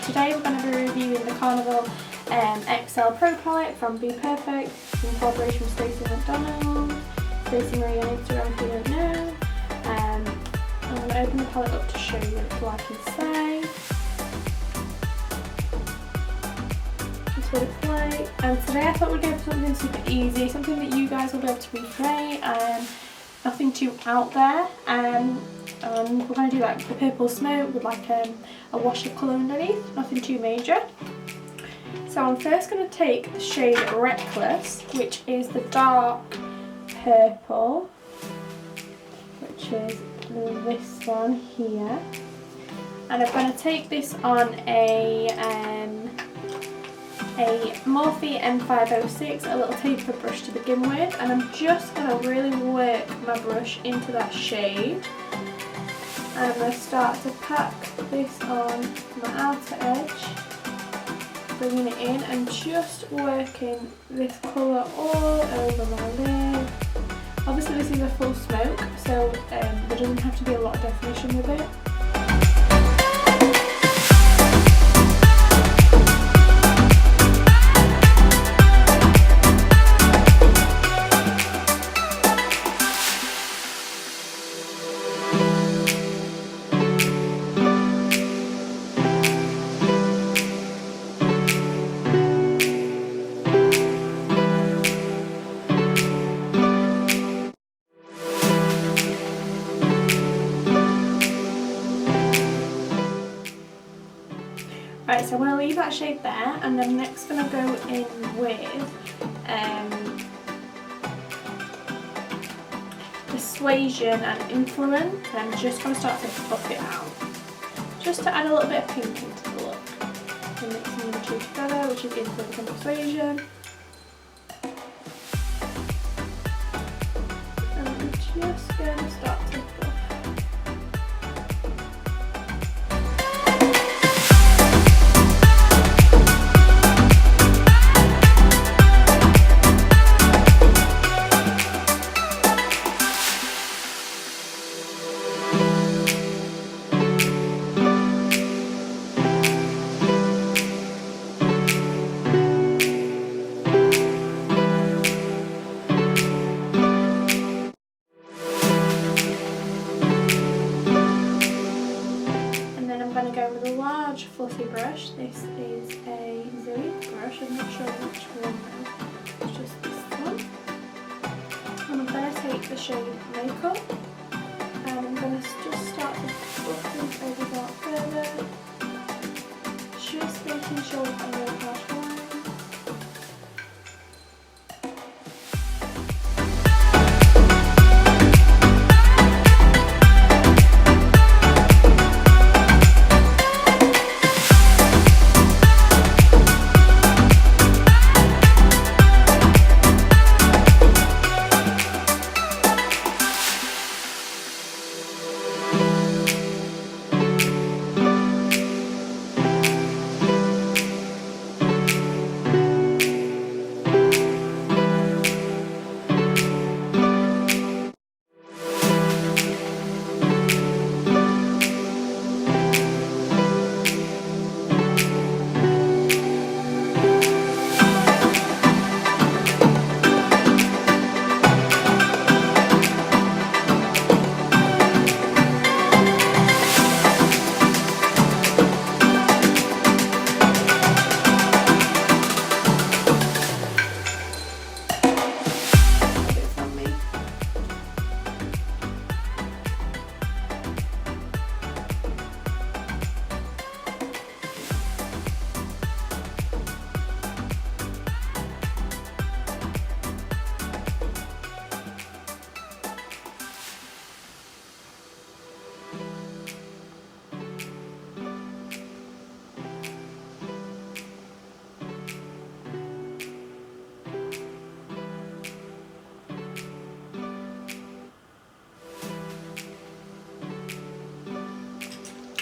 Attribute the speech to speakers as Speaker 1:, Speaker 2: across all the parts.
Speaker 1: today we're going to be reviewing the Carnival XL Pro Palette from Bperfect in collaboration with Stacey McDonald. Stacey Marie on Instagram if you don't know. I'm going to open the palette up to show you what it's like inside. That's what it's like. And today I thought we'd go for something super easy, something that you guys will be able to recreate, and nothing too out there. We're going to do like the purple smoke with like a wash of colour underneath, nothing too major. So I'm first going to take the shade Reckless, which is the dark purple, which is this one here, and I'm going to take this on a Morphe M506, a little taper brush to begin with, and I'm just going to really work my brush into that shade. And I'm going to start to pack this on my outer edge, bringing it in and just working this colour all over my lid. Obviously this is a full smoke, so there doesn't have to be a lot of definition with it. Right, so I'm going to leave that shade there, and I'm next going to go in with Persuasion and Influence, and I'm just going to start to buff it out, just to add a little bit of pink into the look. I'm mixing the two together, which is Influence and Persuasion. And I'm just going to start to buff. With a large fluffy brush. This is a ZOEVA brush, I'm not sure which one now, it's just this one. And I'm going to take the shade Makeup, and I'm going to just start to buff this over that further, just making sure that I know harsh lines.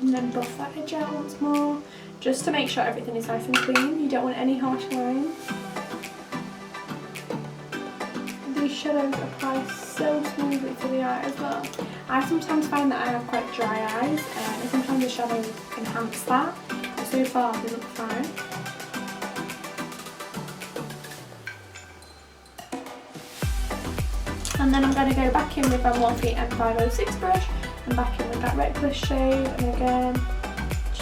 Speaker 1: And then buff that edge out once more, just to make sure everything is nice and clean. You don't want any harsh lines. These shadows apply so smoothly to the eye as well. I sometimes find that I have quite dry eyes, and sometimes the shadows enhance that. so far they look fine. And then I'm going to go back in with my Morphe M506 brush and back in with that Reckless shade, and again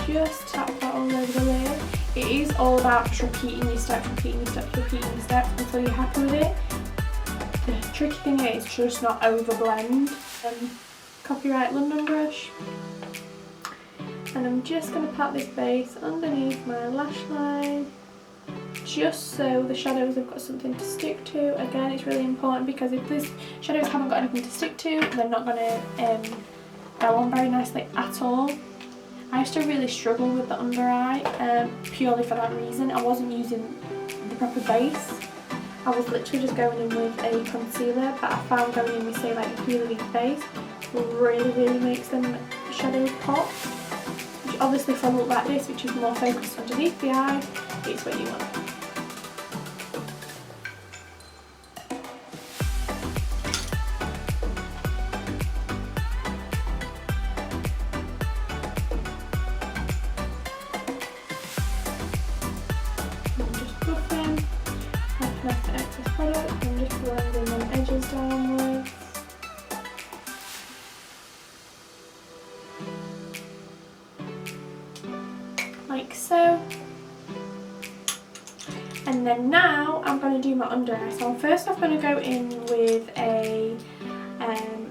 Speaker 1: just tap that all over the lid. It is all about just repeating your steps, repeating your steps, repeating your steps until you're happy with it. The tricky thing is just not over blend. Copyright London brush, and I'm just going to pat this base underneath my lash line just so the shadows have got something to stick to. Again, it's really important because if these shadows haven't got anything to stick to, they're not going to go on very nicely at all. I used to really struggle with the under eye purely for that reason. I wasn't using the proper base. I was literally just going in with a concealer, but I found going in with, say, like a really weak base really makes them shadows pop. Which obviously for a look like this, which is more focused underneath the eye, it's what you want. I'm just buffing, tapping off the excess product and just blending them edges downwards. Like so. And then now I'm going to do my under eye. So first I'm going to go in with a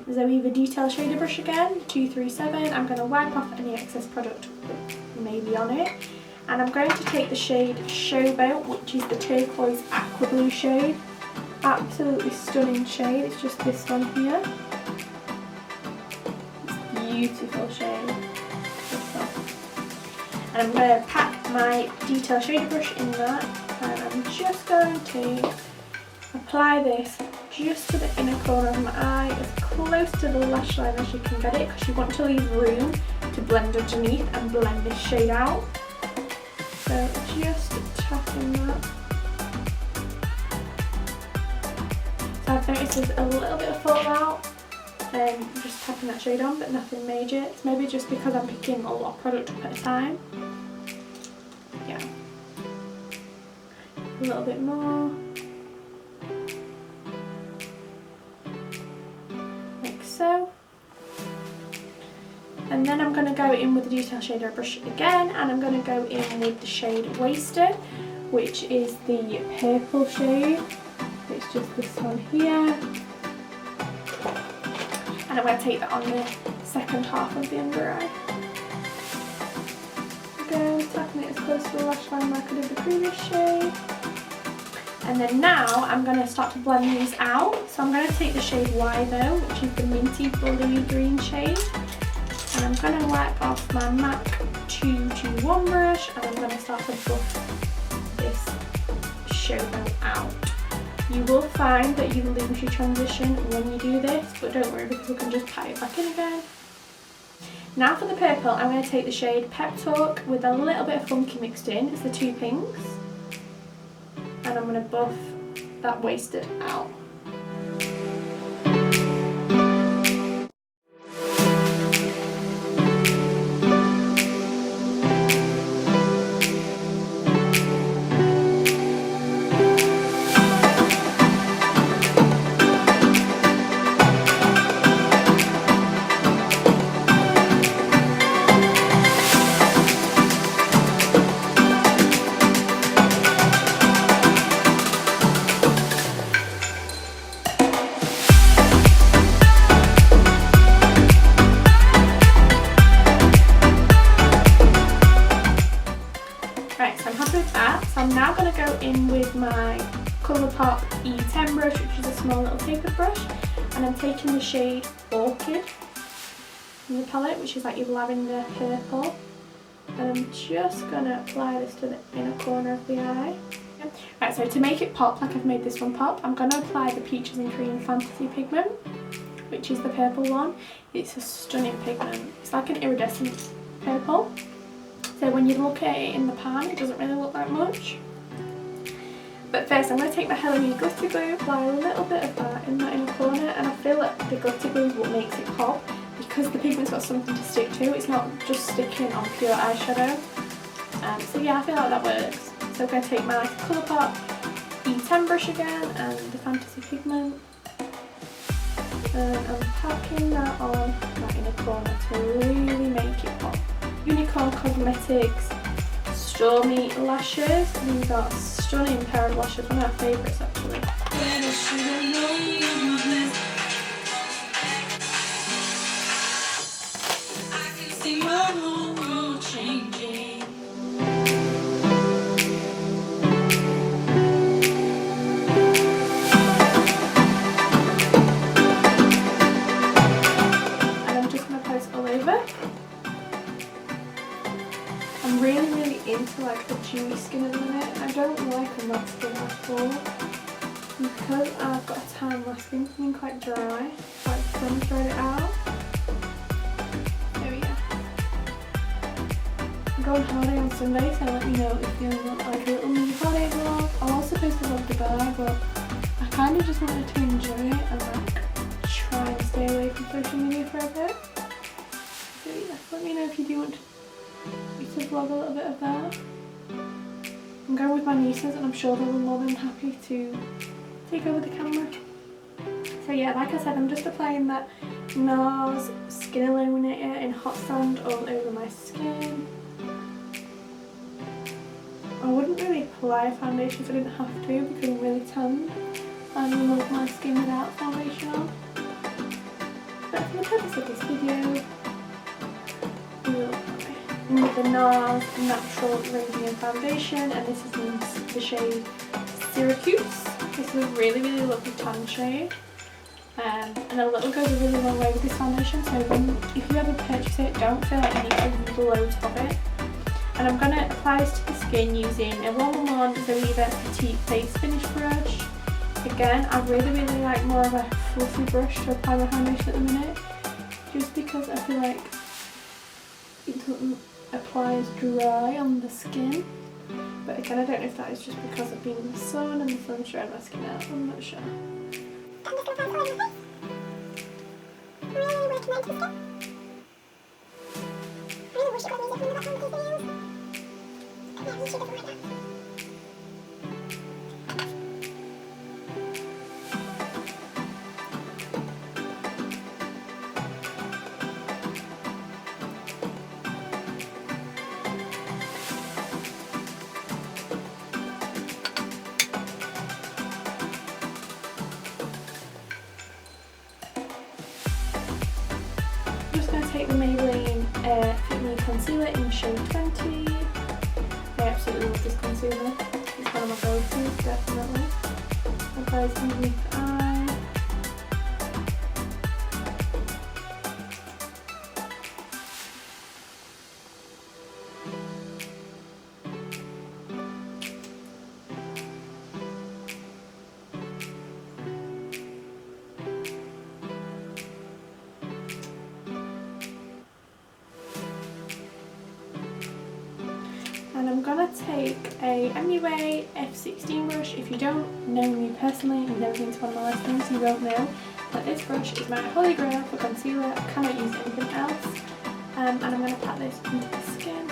Speaker 1: ZOEVA detail shader brush again, 237. I'm going to wipe off any excess product that may be on it. And I'm going to take the shade Showboat, which is the turquoise aqua blue shade. Absolutely stunning shade. It's just this one here. It's a beautiful shade. And I'm going to pack my detail shader brush in that, and I'm just going to apply this just to the inner corner of my eye, as close to the lash line as you can get it, because you want to leave room to blend underneath and blend this shade out. So just tapping that. So I've noticed there's a little bit of fallout. Just tapping that shade on, but nothing major. It's maybe just because I'm picking a lot of product up at a time. Yeah. A little bit more. Like so. And then I'm going to go in with the detail shader brush again, and I'm going to go in with the shade Wasted, which is the purple shade. It's just this one here. And I'm going to take that on the second half of the under eye. Again, tapping it as close to the lash line like I did the previous shade. And then now I'm going to start to blend these out. So I'm going to take the shade YTHOUGH, which is the minty bluey green shade. And I'm going to wipe off my MAC 221 brush, and I'm going to start to buff this Showboat out. You will find that you lose your transition when you do this, but don't worry because we can just pat it back in again. Now for the purple, I'm going to take the shade Pep Talk with a little bit of Funky mixed in. It's the two pinks. And I'm going to buff that Wasted out. I'm now going to go in with my Colourpop E10 brush, which is a small little tapered brush, and I'm taking the shade Orchid in the palette, which is like your lavender purple, and I'm just going to apply this to the inner corner of the eye. Right, so to make it pop like I've made this one pop, I'm going to apply the Peaches and Cream Fantasy pigment, which is the purple one. It's a stunning pigment. It's like an iridescent purple. So when you look at it in the pan, it doesn't really look like much. But first I'm going to take my Hello Me Glitter Glue, apply a little bit of that in that inner corner, and I feel like the glitter glue is what makes it pop, because the pigment's got something to stick to. It's not just sticking on pure eyeshadow. So yeah, I feel like that works. So I'm going to take my Colourpop E10 brush again and the Fantasy Pigment. And I'm packing that on right in a corner to really make it pop. Unicorn Cosmetics Stormy lashes. These are a stunning pair of lashes, one of my favourites actually. I'm really into like the dewy skin at the minute. I don't like a matte skin at all. Because I've got a tan, my skin's been quite dry. Like the sun's dried it out. There we go. I'm going holiday on Sunday, so let me know if you want like a little mini holiday vlog. I'm also supposed to vlog the bar, but I kind of just wanted to enjoy it and like try and stay away from social media for a bit. So yeah, let me know if you do want to vlog a little bit of that. I'm going with my nieces and I'm sure they'll be more than happy to take over the camera. So yeah, like I said, I'm just applying that NARS Skin Illuminator in Hot Sand all over my skin. I wouldn't really apply a foundation if I didn't have to because I'm really tanned and I love my skin without foundation on. But for the purpose of this video, with the NARS Natural Radiant Foundation, and this is in the shade Syracuse. This is a really lovely tan shade, and a little goes a really long way with this foundation, so if you ever purchase it, don't feel like you need to use loads of it. And I'm going to apply this to the skin using a 111 ZOEVA Petite Face Finish brush. Again, I really like more of a fluffy brush to apply my foundation at the minute, just because I feel like it doesn't apply as dry on the skin. But again, I don't know if that is just because I've been in the sun and the sun's dried my skin out, I'm not sure. I'm just going to apply it on my face. Really working into the skin. I really wish it got music from the background of these videos. But yeah, YouTube doesn't like that. Take the Maybelline Fit Me Concealer in shade 20. I absolutely love this concealer. It's one of my go-tos, definitely. Applies underneath the eye. And I'm going to take a MUA F16 brush. If you don't know me personally and you've never been to one of my lessons, you won't know that this brush is my holy grail for concealer. I cannot use anything else. And I'm going to pat this into the skin.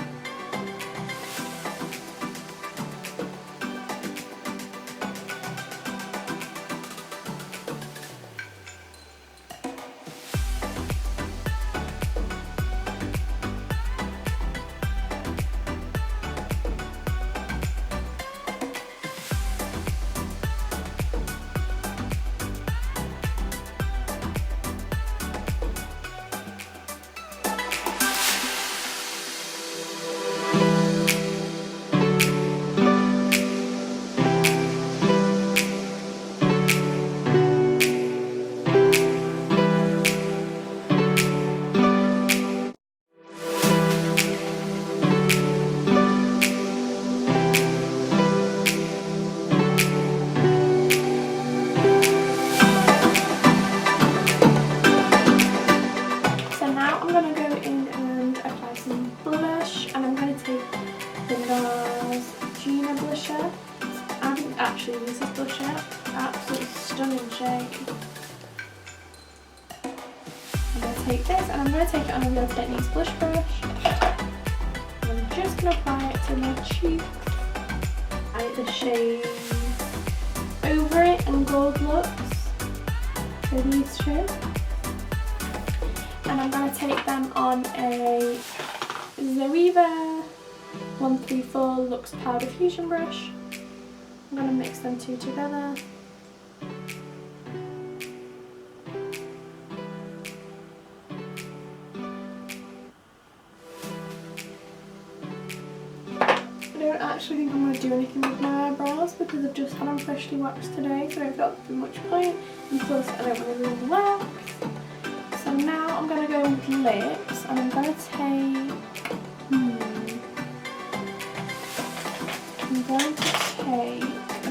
Speaker 1: GINA blusher. I haven't actually used this blush yet. Absolutely stunning shade. I'm going to take this and I'm going to take it on a Real Techniques blush brush. I'm going to just going to apply it to my cheeks. I like the shade Over It and Gold Looks, so these two. And I'm going to take them on a ZOEVA 134 Luxe Powder Fusion brush. I'm going to mix them two together. I don't actually think I'm going to do anything with my eyebrows because I've just had them freshly waxed today, so I don't feel like there's much point, and plus I don't want to ruin the wax. So now I'm going to go with lips, and I'm going to take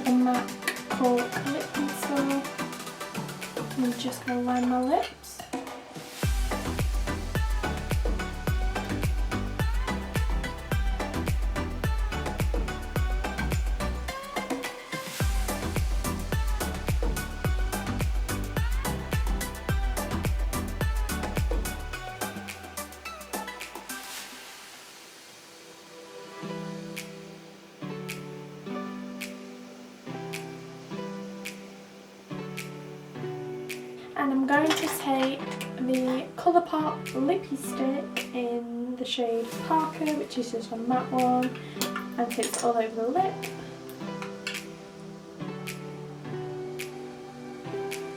Speaker 1: the MAC Cork lip pencil, and I'm just going to line my lips. And I'm going to take the Colourpop Lippy Stick in the shade Parker, which is just a matte one, and take it all over the lip.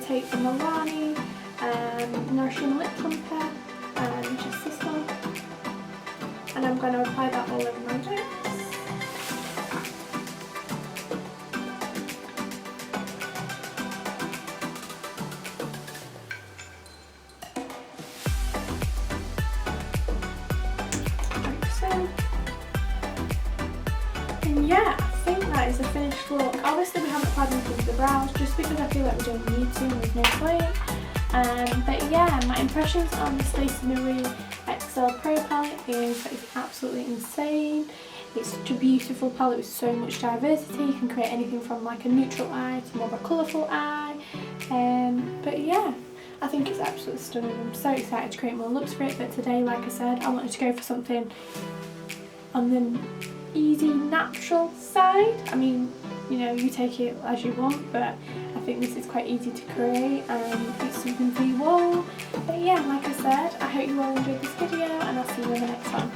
Speaker 1: Take the Milani Nourishing Lip Plumper, and just this one. And I'm going to apply that all over my lips. And yeah, I think that is the finished look. Obviously we haven't applied anything to the brows just because I feel like we don't need to and there's no point. But yeah, my impressions on the Stacey Marie XL Pro palette is that it's absolutely insane. It's such a beautiful palette with so much diversity. You can create anything from like a neutral eye to more of a colourful eye. But yeah, I think it's absolutely stunning. I'm so excited to create more looks for it, but today, like I said, I wanted to go for something on the easy, natural side. I mean, you know, you take it as you want, but I think this is quite easy to create and it's something for you all. But yeah, like I said, I hope you all enjoyed this video and I'll see you in the next one.